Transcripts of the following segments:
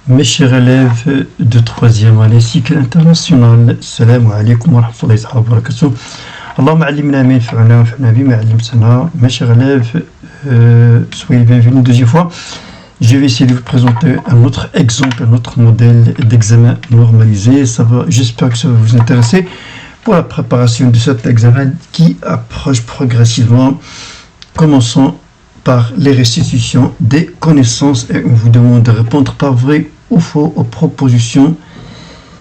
Mes chers élèves de troisième année cycle international, salam alaikum wa rahmatullahi wa barakatuh. Allahumma allimna ma yanfa'una wanfa'na bima 'allamtana. Mes chers élèves, soyez les bienvenus une deuxième fois. Je vais essayer de vous présenter un autre exemple, un autre modèle d'examen normalisé. J'espère que ça va vous intéresser pour la préparation de cet examen qui approche progressivement. Commençons par les restitutions des connaissances et on vous demande de répondre par vrai ou faux aux propositions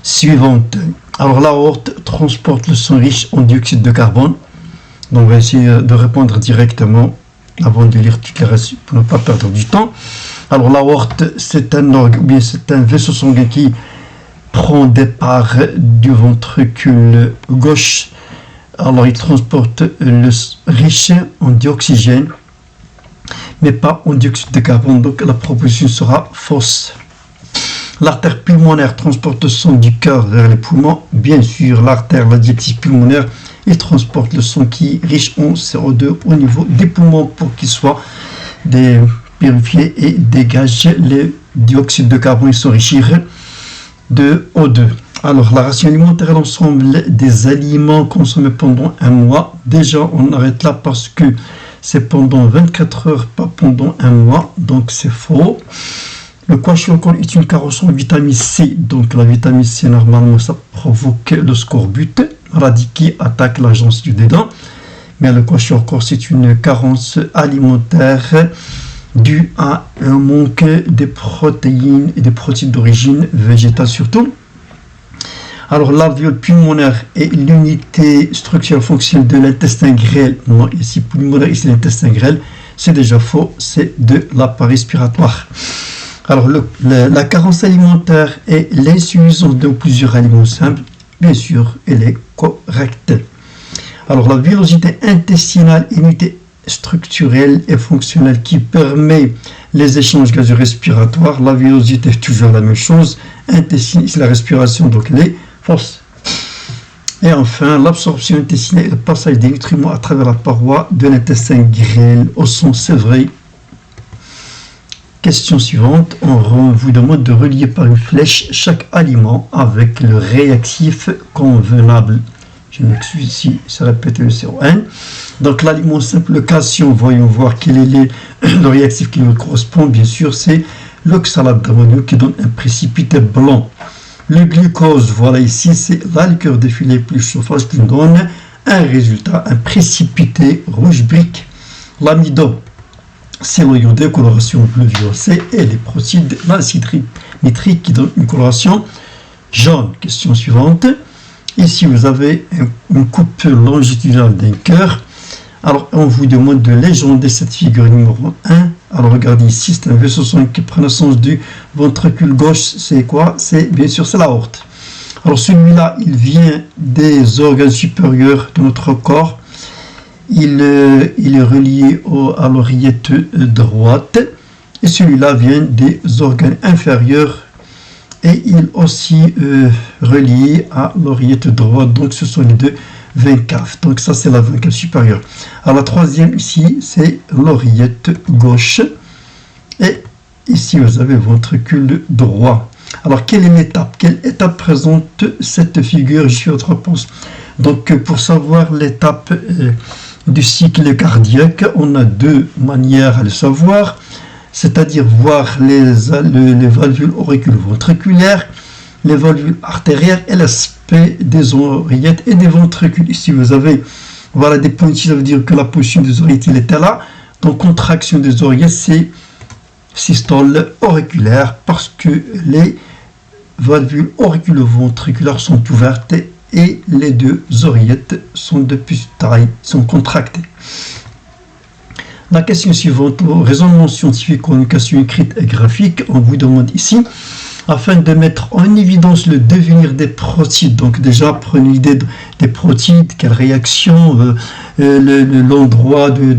suivantes. Alors l'aorte transporte le sang riche en dioxyde de carbone. Donc on va essayer de répondre directement avant de lire toutes les récits pour ne pas perdre du temps. Alors l'aorte, c'est un organe, ou bien c'est un vaisseau sanguin qui prend départ du ventricule gauche. Alors il transporte le riche en dioxygène, mais pas en dioxyde de carbone, donc la proposition sera fausse. L'artère pulmonaire transporte le sang du cœur vers les poumons. Bien sûr, l'artère, la diaphyse pulmonaire, il transporte le sang qui est riche en CO2 au niveau des poumons pour qu'il soit purifié et dégage le dioxyde de carbone et s'enrichir de O2. Alors, la ration alimentaire est l'ensemble des aliments consommés pendant un mois. Déjà, on arrête là parce que c'est pendant 24 heures, pas pendant un mois, donc c'est faux. Le kwashiorkor est une carence en vitamine C, donc la vitamine C, normalement, ça provoque le scorbut, maladie qui attaque la gencive des dents. Mais le kwashiorkor, c'est une carence alimentaire due à un manque de protéines et de protéines d'origine végétale surtout. Alors, l'alvéole pulmonaire est l'unité structurelle fonctionnelle de l'intestin grêle. Non, ici, pulmonaire, ici, l'intestin grêle. C'est déjà faux, c'est de l'appareil respiratoire. Alors, la carence alimentaire est l'insuffisance de plusieurs aliments simples. Bien sûr, elle est correcte. Alors, la villosité intestinale est l'unité structurelle et fonctionnelle qui permet les échanges gazeux respiratoires. La villosité est toujours la même chose. Intestinale, c'est la respiration, donc elle est fausse. Et enfin, l'absorption intestinale et le passage des nutriments à travers la paroi de l'intestin grêle au sang, c'est vrai. Question suivante, on vous demande de relier par une flèche chaque aliment avec le réactif convenable. Je m'excuse ici, ça répète le CON. Donc l'aliment simple, le calcium, voyons voir quel est le réactif qui nous correspond. Bien sûr, c'est l'oxalate d'ammonium qui donne un précipité blanc. Le glucose, voilà ici, c'est la liqueur de filet plus chauffage qui nous donne un résultat, un précipité rouge brique. L'amidon, c'est l'iodé, coloration bleu violacé, et les protides, l'acide nitrique qui donne une coloration jaune. Question suivante. Ici, vous avez une coupe longitudinale d'un cœur. Alors, on vous demande de légender cette figure numéro 1. Alors, regardez ici, c'est un vaisseau sanguin qui prend le sens du ventricule gauche. C'est quoi? C'est bien sûr, c'est l'aorte. Alors, celui-là, il vient des organes supérieurs de notre corps. Il est relié à l'oreillette droite. Et celui-là vient des organes inférieurs. Et il est aussi relié à l'oreillette droite. Donc, ce sont les deux veines caves. Donc, ça, c'est la veine cave supérieure. Alors, la troisième, ici, c'est l'oreillette gauche. Et ici, vous avez le ventricule droit. Alors, quelle est l'étape? Quelle étape présente cette figure? Je suis votre réponse. Donc, pour savoir l'étape du cycle cardiaque, on a deux manières à le savoir. C'est-à-dire voir les valvules auriculo-ventriculaires, les valvules artérielles et l'aspect des oreillettes et des ventricules. Ici, vous avez voilà, des pointilles, ça veut dire que la position des oreillettes était là. Donc, contraction des oreillettes, c'est systole auriculaire parce que les valvules auriculo-ventriculaires sont ouvertes et les deux oreillettes sont de petite taille, sont contractées. La question suivante, raisonnement scientifique, communication écrite et graphique, on vous demande ici, afin de mettre en évidence le devenir des protides. Donc déjà, prenez l'idée des protides, quelle réaction, l'endroit de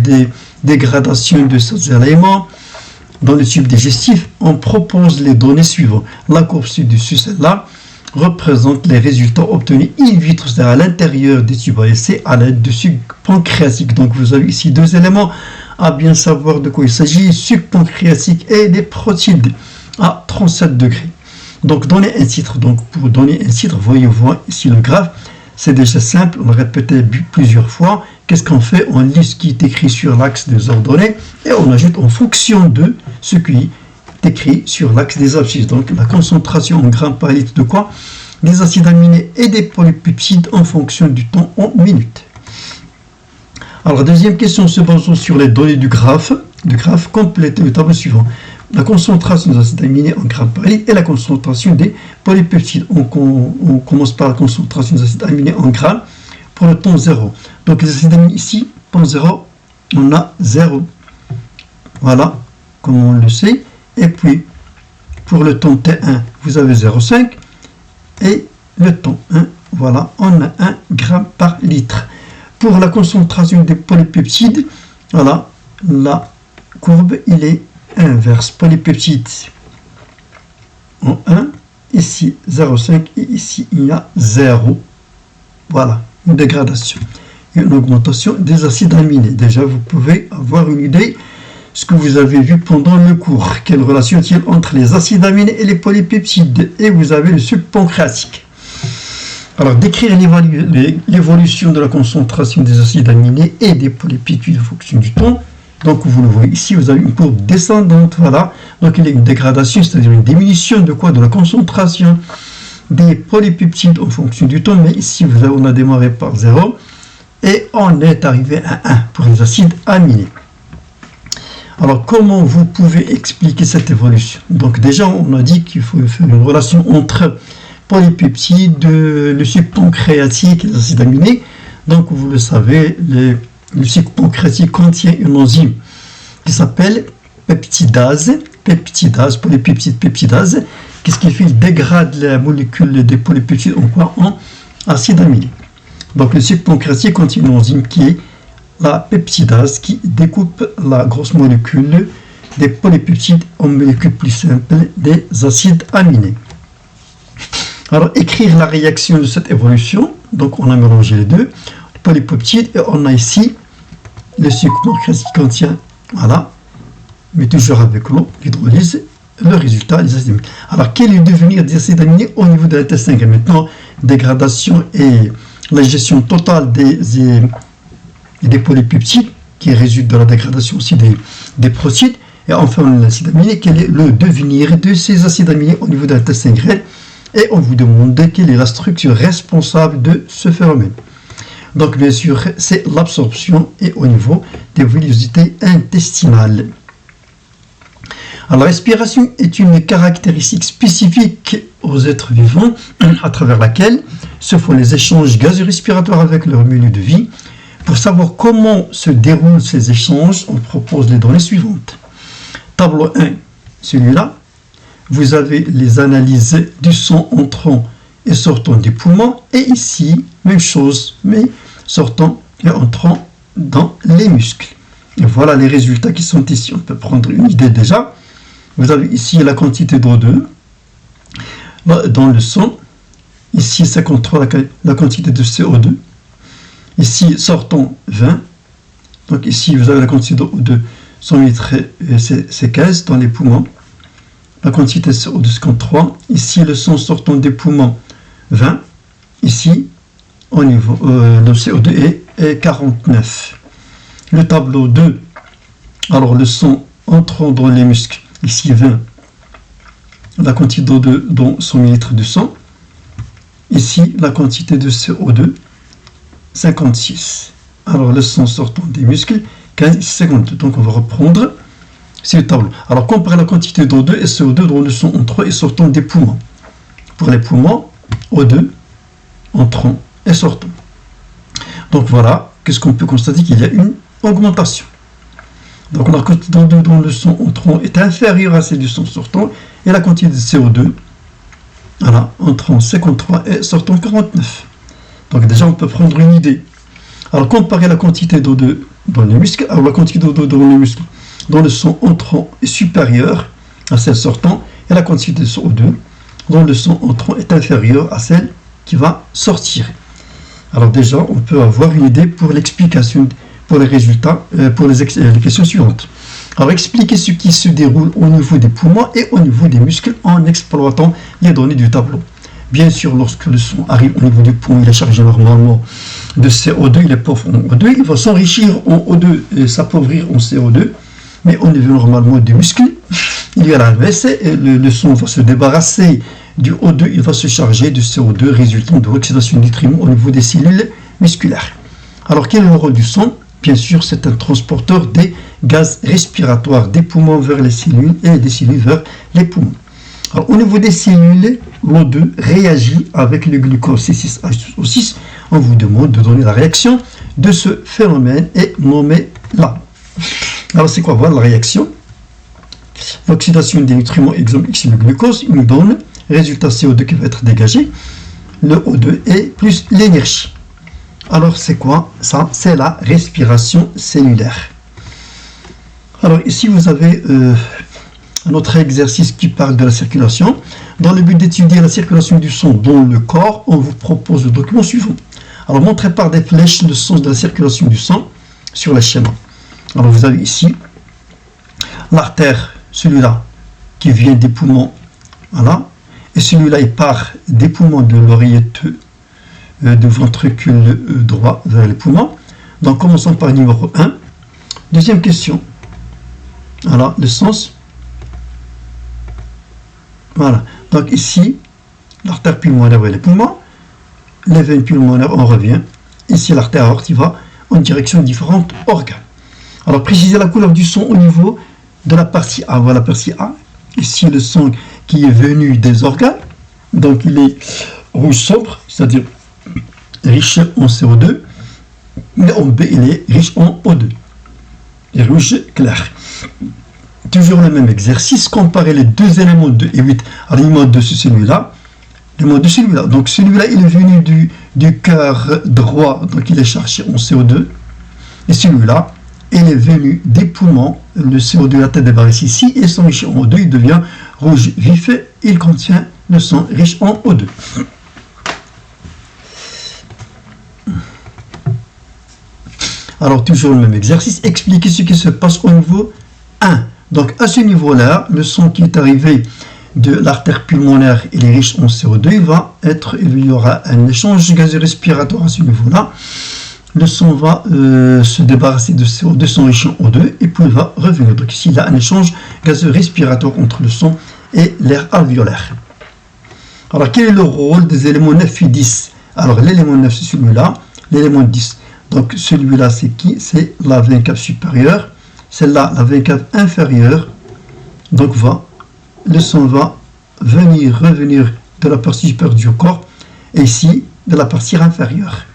dégradation de ces éléments dans le tube digestif. On propose les données suivantes. La courbe ci-dessus, celle-là, représente les résultats obtenus in vitro, c'est-à-dire à l'intérieur des tubes ASC à l'aide de sucre pancréatique. Donc vous avez ici deux éléments à bien savoir de quoi il s'agit, sucre pancréatique et des protides. à 37 degrés. Donc donner un titre. Donc pour donner un titre, voyez voir ici le graphe. C'est déjà simple, on l'a répété plusieurs fois. Qu'est-ce qu'on fait? On lit ce qui est écrit sur l'axe des ordonnées et on ajoute en fonction de ce qui est écrit sur l'axe des abscisses. Donc la concentration en grammes par litre de quoi? Des acides aminés et des polypeptides en fonction du temps en minutes. Alors deuxième question se basant sur les données du graphe. Complétez le tableau suivant. La concentration des acides aminés en grammes par litre et la concentration des polypeptides. On commence par la concentration des acides aminés en grammes pour le temps 0. Donc les acides aminés ici, temps 0, on a 0. Voilà, comme on le sait. Et puis, pour le temps T1, vous avez 0,5. Et le temps 1, voilà, on a 1 gramme par litre. Pour la concentration des polypeptides, voilà, la courbe, il est inverse. Polypeptides en 1, ici 0,5 et ici il y a 0. Voilà, une dégradation et une augmentation des acides aminés. Déjà, vous pouvez avoir une idée ce que vous avez vu pendant le cours. Quelle relation y a-t-il entre les acides aminés et les polypeptides? Et vous avez le sucre pancréatique. Alors, décrire l'évolution de la concentration des acides aminés et des polypeptides en fonction du temps. Donc, vous le voyez ici, vous avez une courbe descendante, voilà. Donc, il y a une dégradation, c'est-à-dire une diminution de quoi? De la concentration des polypeptides en fonction du temps. Mais ici, on a démarré par 0 et on est arrivé à 1 pour les acides aminés. Alors, comment vous pouvez expliquer cette évolution? Donc, déjà, on a dit qu'il faut faire une relation entre polypeptides, le sucre pancréatique et les acides aminés. Donc, vous le savez, le sucre pancréatique contient une enzyme qui s'appelle peptidase, polypeptide peptidase. Qu'est-ce qu'il fait? Il dégrade la molécule des polypeptides en quoi? En acide aminé. Donc le sucre pancréatique contient une enzyme qui est la peptidase qui découpe la grosse molécule des polypeptides en molécules plus simples des acides aminés. Alors écrire la réaction de cette évolution. Donc on a mélangé les deux, les polypeptides, et on a ici le sucre pancréatique qui contient, voilà, mais toujours avec l'eau, l'hydrolyse, le résultat, les acides aminés. Alors, quel est le devenir des acides aminés au niveau de l'intestin? Maintenant, dégradation et la gestion totale des polypeptides qui résultent de la dégradation aussi des protides. Et enfin, l'acide aminé, quel est le devenir de ces acides aminés au niveau de l'intestin grêle? Et on vous demande quelle est la structure responsable de ce phénomène. Donc, bien sûr, c'est l'absorption et au niveau des villosités intestinales. Alors, la respiration est une caractéristique spécifique aux êtres vivants à travers laquelle se font les échanges gazeux respiratoires avec leur milieu de vie. Pour savoir comment se déroulent ces échanges, on propose les données suivantes. Tableau 1, celui-là, vous avez les analyses du sang entrant et sortant des poumons. Et ici, même chose, mais sortant et entrant dans les muscles. Et voilà les résultats qui sont ici. On peut prendre une idée déjà. Vous avez ici la quantité d'O2 dans le sang. Ici, 53, la quantité de CO2. Ici, sortant 20. Donc ici, vous avez la quantité d'O2, 100 litres, c'est 15 dans les poumons. La quantité de CO2, 53. Ici, le sang sortant des poumons, 20. Ici, au niveau, le CO2 est 49. Le tableau 2, alors le sang entrant dans les muscles, ici 20. La quantité d'O2 dans 100 ml de sang. Ici, la quantité de CO2, 56. Alors, le sang sortant des muscles, 15, 52. Donc, on va reprendre ce tableau. Alors, comparer la quantité d'O2 et CO2 dans le sang entrant et sortant des poumons. Pour les poumons, O2 entrant et sortant. Donc, voilà, qu'est-ce qu'on peut constater? Qu'il y a une augmentation. Donc, la quantité d'O2 dans le sang entrant est inférieure à celle du sang sortant et la quantité de CO2, voilà, entrant 53 et sortant 49. Donc déjà, on peut prendre une idée. Alors, comparer la quantité d'O2 dans les muscles. Alors, la quantité d'O2 dans les muscles, dans le sang entrant est supérieure à celle sortant, et la quantité de CO2 dans le sang entrant est inférieure à celle qui va sortir. Alors déjà, on peut avoir une idée pour l'explication, pour les résultats, pour les questions suivantes. Alors, expliquez ce qui se déroule au niveau des poumons et au niveau des muscles en exploitant les données du tableau. Bien sûr, lorsque le son arrive au niveau du poumon, il est chargé normalement de CO2, il est pauvre en O2, il va s'enrichir en O2 et s'appauvrir en CO2, mais au niveau normalement du muscle, il y a l'inverse, et le son va se débarrasser du O2, il va se charger de CO2 résultant de l'oxydation des nutriments au niveau des cellules musculaires. Alors, quel est le rôle du son? Bien sûr, c'est un transporteur des gaz respiratoires des poumons vers les cellules et des cellules vers les poumons. Alors, au niveau des cellules, l'O2 réagit avec le glucose C6H6. On vous demande de donner la réaction de ce phénomène et nommer là. Alors, c'est quoi? Voilà la réaction. L'oxydation des nutriments, exemple X, le glucose, il nous donne résultat CO2 qui va être dégagé, le O2 et plus l'énergie. Alors, c'est quoi ça? C'est la respiration cellulaire. Alors, ici, vous avez un autre exercice qui parle de la circulation. Dans le but d'étudier la circulation du son dans le corps, on vous propose le document suivant. Alors, montrez par des flèches le sens de la circulation du sang sur le schéma. Alors, vous avez ici l'artère, celui-là, qui vient des poumons, voilà, et celui-là, il part des poumons de l'oreillette du ventricule droit vers les poumons. Donc, commençons par numéro 1. Deuxième question. Voilà, le sens. Voilà. Donc, ici, l'artère pulmonaire vers les poumons. Les veines pulmonaires, on revient. Ici, l'artère aorte, il va en direction de différents organes. Alors, précisez la couleur du son au niveau de la partie A. Voilà la partie A. Ici, le son qui est venu des organes. Donc, il est rouge sombre, c'est-à-dire riche en CO2. Mais en B, il est riche en O2. Et rouge clair. Toujours le même exercice. Comparer les deux éléments 2 et 8 à l'élément de celui-là. L'élément de celui-là. Donc, celui-là, il est venu du cœur droit. Donc, il est chargé en CO2. Et celui-là, il est venu des poumons. Le CO2 a été débarrassé ici et s'enrichit en O2. Il devient rouge vif. Il contient le sang riche en O2. Alors, toujours le même exercice. Expliquez ce qui se passe au niveau 1. Donc, à ce niveau-là, le sang qui est arrivé de l'artère pulmonaire, il est riche en CO2. Il y aura un échange gazeux respiratoire à ce niveau-là. Le sang va se débarrasser de CO2, s'enrichir en O2, et puis il va revenir. Donc, ici, il y a un échange gazeux respiratoire entre le sang et l'air alvéolaire. Alors, quel est le rôle des éléments 9 et 10? Alors, l'élément 9, c'est celui-là. L'élément 10, donc celui-là, c'est qui? C'est la veine cave supérieure. Celle-là, la veine cave inférieure. Donc, le sang va revenir de la partie supérieure du corps, et ici, de la partie inférieure.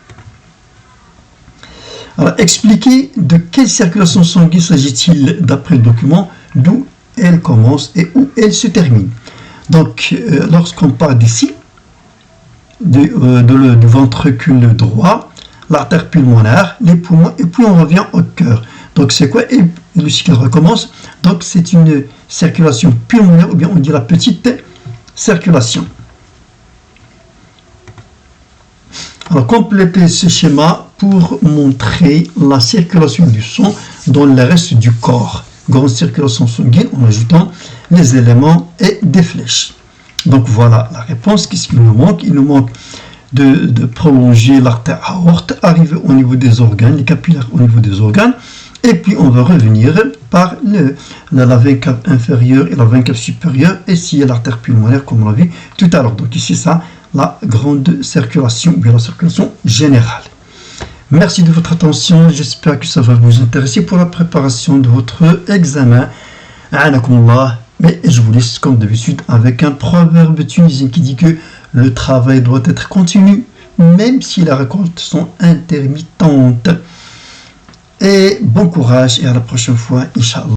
Alors, expliquez de quelle circulation sanguine s'agit-il d'après le document, d'où elle commence et où elle se termine. Donc, lorsqu'on part d'ici, du ventricule droit, l'artère pulmonaire, les poumons, et puis on revient au cœur. Donc, c'est quoi? Et le cycle recommence. Donc, c'est une circulation pulmonaire, ou bien on dit la petite circulation. Alors, complétez ce schéma pour montrer la circulation du sang dans le reste du corps. Grande circulation sanguine en ajoutant les éléments et des flèches. Donc, voilà la réponse. Qu'est-ce qu'il nous manque? Il nous manque de prolonger l'artère aorte, arriver au niveau des organes, les capillaires au niveau des organes, et puis on va revenir par la veine cave inférieure et la veine cave supérieure, et ici l'artère pulmonaire comme on l'a vu tout à l'heure. Donc ici ça, la grande circulation, ou bien la circulation générale. Merci de votre attention, j'espère que ça va vous intéresser pour la préparation de votre examen. Anakumullah. Mais je vous laisse comme d'habitude avec un proverbe tunisien qui dit que le travail doit être continu, même si les récoltes sont intermittentes. Et bon courage et à la prochaine fois, Inch'Allah.